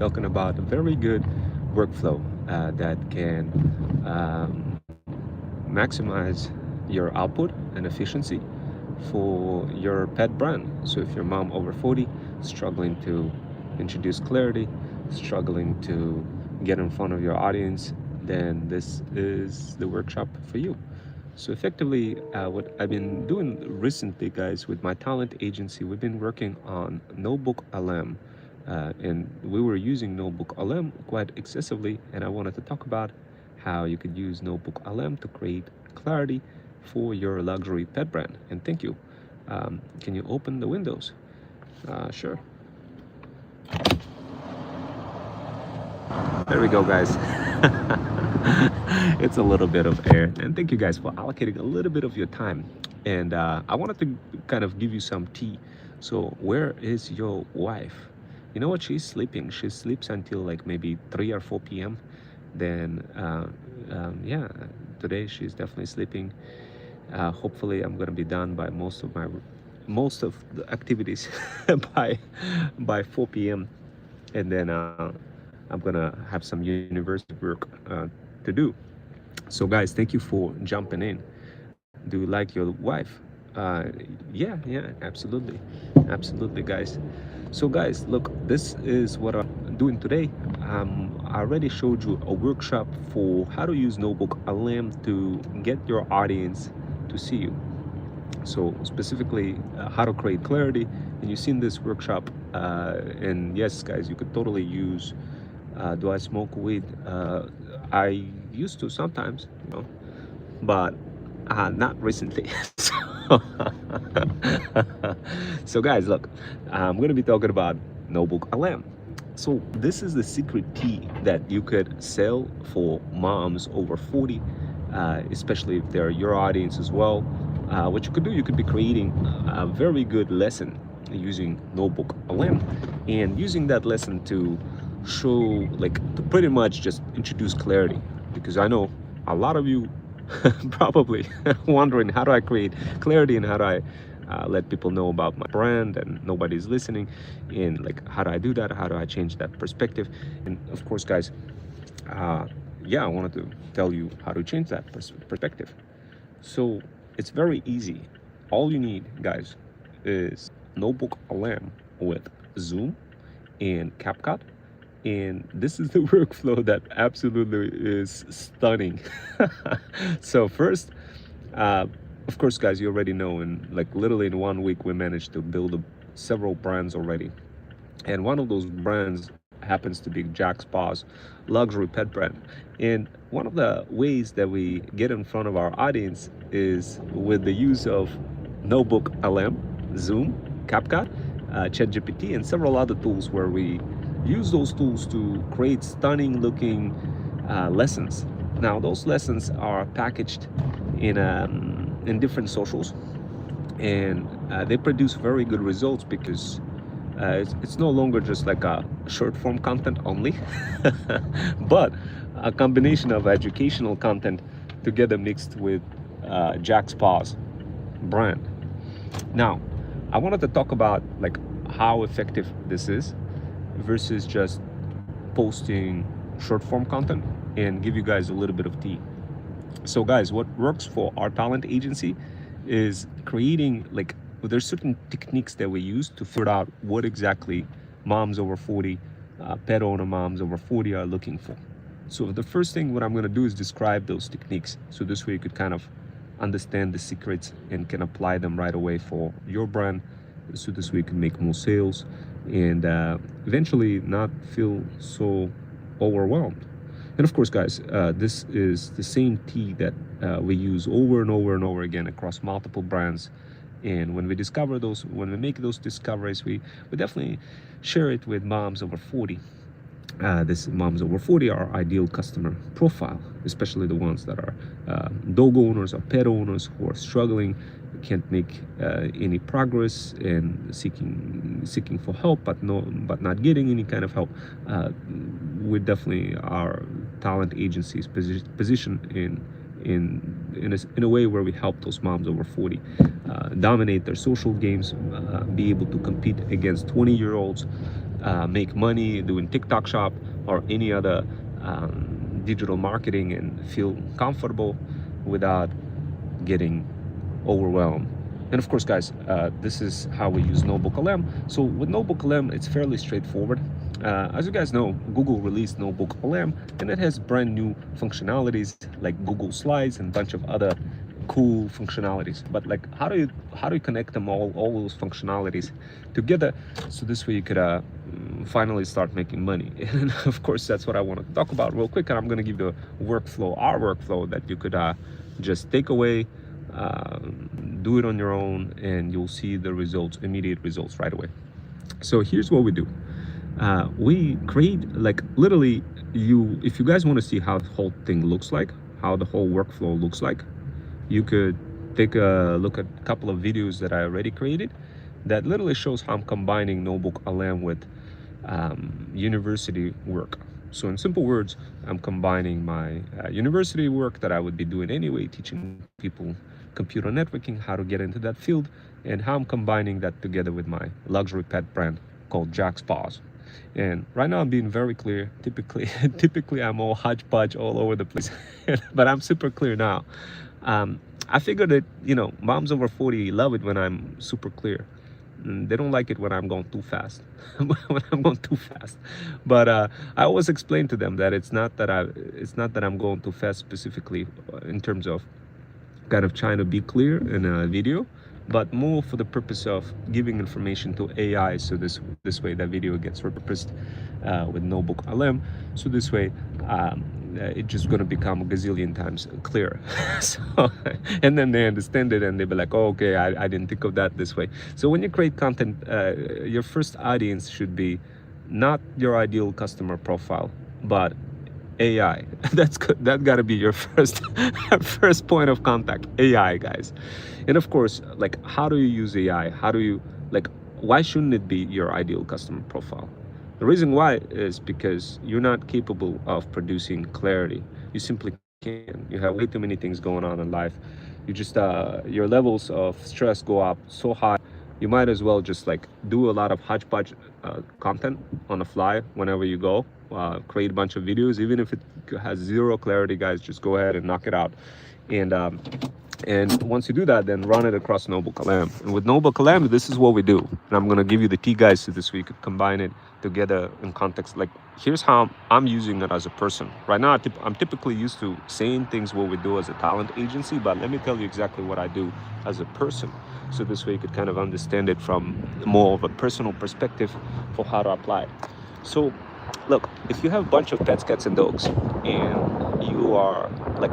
talking about a very good workflow that can maximize your output and efficiency for your pet brand. So if your mom over 40 struggling to introduce clarity, struggling to get in front of your audience, then this is the workshop for you. So effectively, what I've been doing recently, guys, with my talent agency, we've been working on Notebook LM, and we were using Notebook LM quite excessively. And I wanted to talk about how you could use Notebook LM to create clarity for your luxury pet brand. And thank you. Can you open the windows? Sure. There we go, guys. It's a little bit of air, and thank you guys for allocating a little bit of your time. And I wanted to kind of give you some tea. So where is your wife? You know what? She's sleeping. She sleeps until like maybe 3 or 4 p.m. Then yeah, today she's definitely sleeping. Hopefully I'm gonna be done by most of the activities by 4 p.m. and then I'm gonna have some university work to do. So guys, thank you for jumping in. Do you like your wife? Yeah, absolutely, guys. So guys, look, this is what I'm doing today. I already showed you a workshop for how to use Notebook LM to get your audience to see you. So specifically how to create clarity, and you've seen this workshop, and yes guys, you could totally use do I smoke weed? I used to sometimes, but not recently. So guys, look, I'm gonna be talking about Notebook LM. So this is the secret tea that you could sell for moms over 40, especially if they're your audience as well. What you could do, you could be creating a very good lesson using Notebook LM, and using that lesson to show, like, to pretty much just introduce clarity, because I know a lot of you probably wondering, how do I create clarity, and how do I let people know about my brand, and nobody's listening, and like, how do I do that, how do I change that perspective? And of course guys, yeah, I wanted to tell you how to change that perspective. So it's very easy. All you need, guys, is Notebook LM with Zoom and CapCut, and this is the workflow that absolutely is stunning. So first, of course guys, you already know, in like literally in 1 week we managed to build several brands already, and one of those brands happens to be Jack's Paws luxury pet brand. And one of the ways that we get in front of our audience is with the use of Notebook LM, Zoom, CapCut, ChatGPT, and several other tools, where we use those tools to create stunning looking lessons. Now those lessons are packaged in different socials, and they produce very good results, because it's no longer just like a short form content only, but a combination of educational content together mixed with Jack's Paws brand. Now, I wanted to talk about like how effective this is versus just posting short form content, and give you guys a little bit of tea. So guys, what works for our talent agency is creating, like, there's certain techniques that we use to figure out what exactly moms over 40, pet owner moms over 40 are looking for. So the first thing, what I'm going to do is describe those techniques, so this way you could kind of understand the secrets and can apply them right away for your brand, so this way you can make more sales and eventually not feel so overwhelmed. And of course guys, this is the same tea that we use over and over and over again across multiple brands. And when we discover those, when we make those discoveries, we definitely share it with moms over 40. This moms over 40 are our ideal customer profile, especially the ones that are dog owners or pet owners who are struggling, can't make any progress, and seeking for help, but not getting any kind of help. We definitely, our talent agencies position in a way where we help those moms over 40 dominate their social games, be able to compete against 20-year-olds, make money doing TikTok shop or any other digital marketing and feel comfortable without getting overwhelmed. And of course, guys, this is how we use NotebookLM. So with NotebookLM, it's fairly straightforward. As you guys know, Google released NotebookLM, and it has brand new functionalities like Google Slides and a bunch of other cool functionalities. But like, how do you connect them all those functionalities together, so this way you could finally start making money? And of course, that's what I want to talk about real quick. And I'm going to give the workflow, our workflow, that you could just take away, do it on your own, and you'll see the results, immediate results right away. So here's what we do. We create, like, literally, if you guys want to see how the whole thing looks like, how the whole workflow looks like, you could take a look at a couple of videos that I already created that literally shows how I'm combining NotebookLM with university work. So in simple words, I'm combining my university work that I would be doing anyway, teaching people computer networking, how to get into that field, and how I'm combining that together with my luxury pet brand called Jack's Paws. And right now I'm being very clear. Typically I'm all hodgepodge all over the place, but I'm super clear now. I figured that, moms over 40 love it when I'm super clear. They don't like it when I'm going too fast. But I always explain to them that it's not that I'm going too fast specifically in terms of kind of trying to be clear in a video, but more for the purpose of giving information to AI, so this way that video gets repurposed with NotebookLM. So this way it's just going to become a gazillion times clearer. And then they understand it and they be like, oh, okay, I didn't think of that this way. So when you create content, your first audience should be not your ideal customer profile, but AI. That got to be your first point of contact. AI, guys. And of course, like, how do you use AI? Why shouldn't it be your ideal customer profile? The reason why is because you're not capable of producing clarity. You simply can't. You have way too many things going on in life. You just your levels of stress go up so high. You might as well just like do a lot of hodgepodge content on the fly whenever you go. Create a bunch of videos, even if it has zero clarity, guys. Just go ahead and knock it out. And once you do that, then run it across NotebookLM. And with NotebookLM, this is what we do. And I'm gonna give you the key, guys, so this way you could combine it together in context. Like, here's how I'm using it as a person. Right now, I'm typically used to saying things what we do as a talent agency, but let me tell you exactly what I do as a person. So this way you could kind of understand it from more of a personal perspective for how to apply it. So look, if you have a bunch of pets, cats, and dogs, and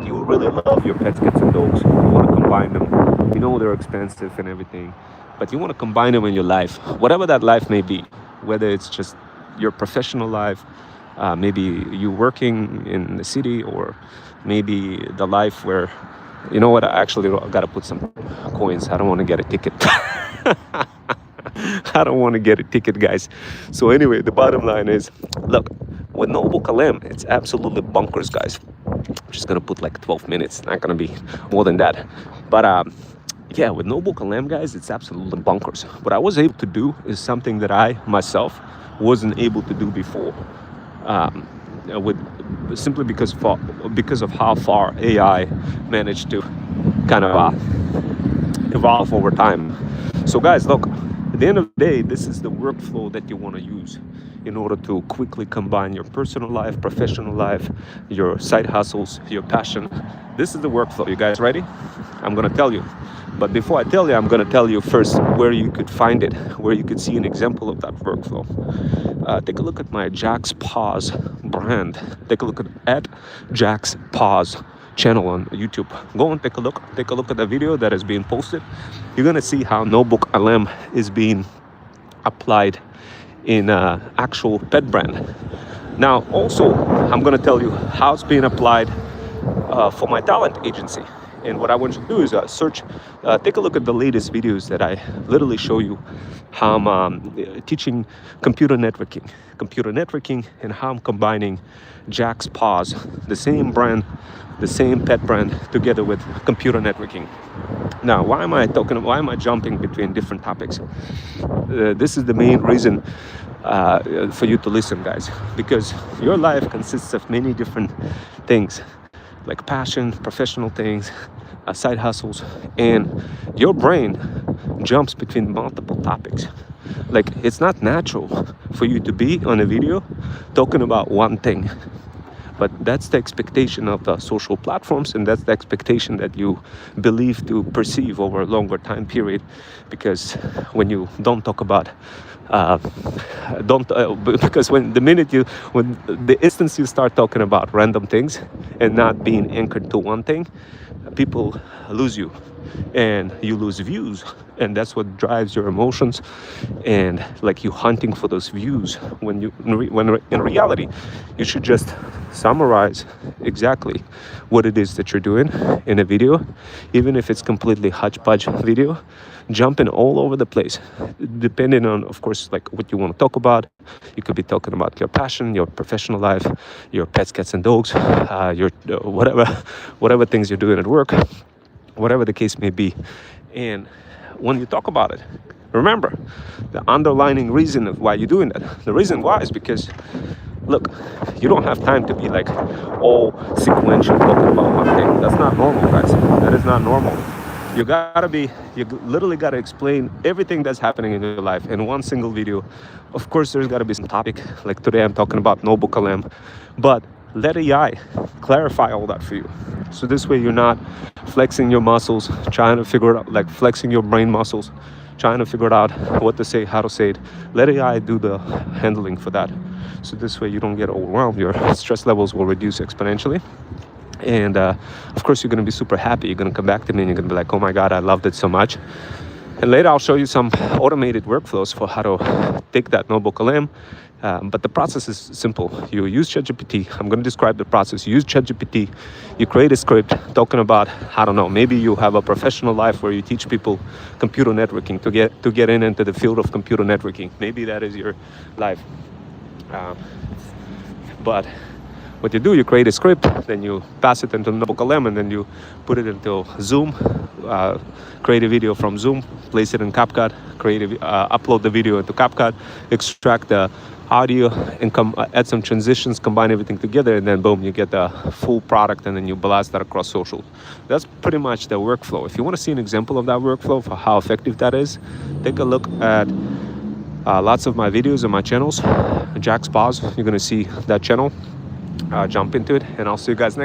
you really love your pets, cats, and dogs, you want to combine them, they're expensive and everything, but you want to combine them in your life, whatever that life may be, whether it's just your professional life, maybe you working in the city, or maybe the life where, you know what, I actually got to put some coins. I don't want to get a ticket. I don't want to get a ticket, guys. So anyway, the bottom line is, look, with NotebookLM, it's absolutely bonkers, guys. I'm just gonna put like 12 minutes, not gonna be more than that. But yeah, with NotebookLM, guys, it's absolutely bonkers. What I was able to do is something that I myself wasn't able to do before, simply because of how far AI managed to kind of evolve over time. So guys, look, at the end of the day, this is the workflow that you want to use in order to quickly combine your personal life, professional life, your side hustles, your passion. This is the workflow. You guys ready? I'm going to tell you. But before I tell you, I'm going to tell you first where you could find it, where you could see an example of that workflow. Take a look at my Jack's Paws brand. Take a look at Jack's Paws channel on YouTube. Go and take a look at the video that is being posted. You're going to see how NotebookLM is being applied in actual pet brand. Now, also, I'm going to tell you how it's being applied for my talent agency. And what I want you to do is take a look at the latest videos that I literally show you how I'm teaching computer networking, and how I'm combining Jack's Paws, the same brand, the same pet brand, together with computer networking. Now, why am I jumping between different topics? This is the main reason for you to listen, guys, because your life consists of many different things, like passion, professional things, side hustles, and your brain jumps between multiple topics. Like, it's not natural for you to be on a video talking about one thing, but that's the expectation of the social platforms, and that's the expectation that you believe to perceive over a longer time period. Because when you don't talk about because when the instance you start talking about random things and not being anchored to one thing, people lose you and you lose views, and that's what drives your emotions, and like you hunting for those views when in reality you should just summarize exactly what it is that you're doing in a video, even if it's completely hodgepodge video, jumping all over the place, depending on, of course, like what you want to talk about. You could be talking about your passion, your professional life, your pets, cats and dogs, your whatever things you're doing at work, whatever the case may be. And when you talk about it, remember the underlying reason of why you're doing that. The reason why is because, look, you don't have time to be like all sequential talking about one thing. That's not normal, guys. That is not normal. You literally gotta explain everything that's happening in your life in one single video. Of course, there's gotta be some topic, like today I'm talking about Noble Kalam, but let AI clarify all that for you. So this way you're not flexing your muscles, trying to figure it out, like flexing your brain muscles, trying to figure it out what to say, how to say it. Let AI do the handling for that. So this way you don't get overwhelmed. Your stress levels will reduce exponentially. And of course, you're going to be super happy. You're going to come back to me and you're going to be like, oh my God, I loved it so much. And later I'll show you some automated workflows for how to take that Noble Kalam. But the process is simple. You use ChatGPT. I'm going to describe the process. You use ChatGPT. You create a script talking about, I don't know, maybe you have a professional life where you teach people computer networking to get into the field of computer networking. Maybe that is your life. But what you do, you create a script, then you pass it into Noble Kalam, and then you put it into Zoom, create a video from Zoom, place it in CapCut, upload the video into CapCut, extract the audio, and add some transitions, combine everything together, and then boom, you get the full product, and then you blast that across social. That's pretty much the workflow. If you want to see an example of that workflow for how effective that is, take a look at lots of my videos on my channels. Jack's Paws, you're going to see that channel. Jump into it, and I'll see you guys next.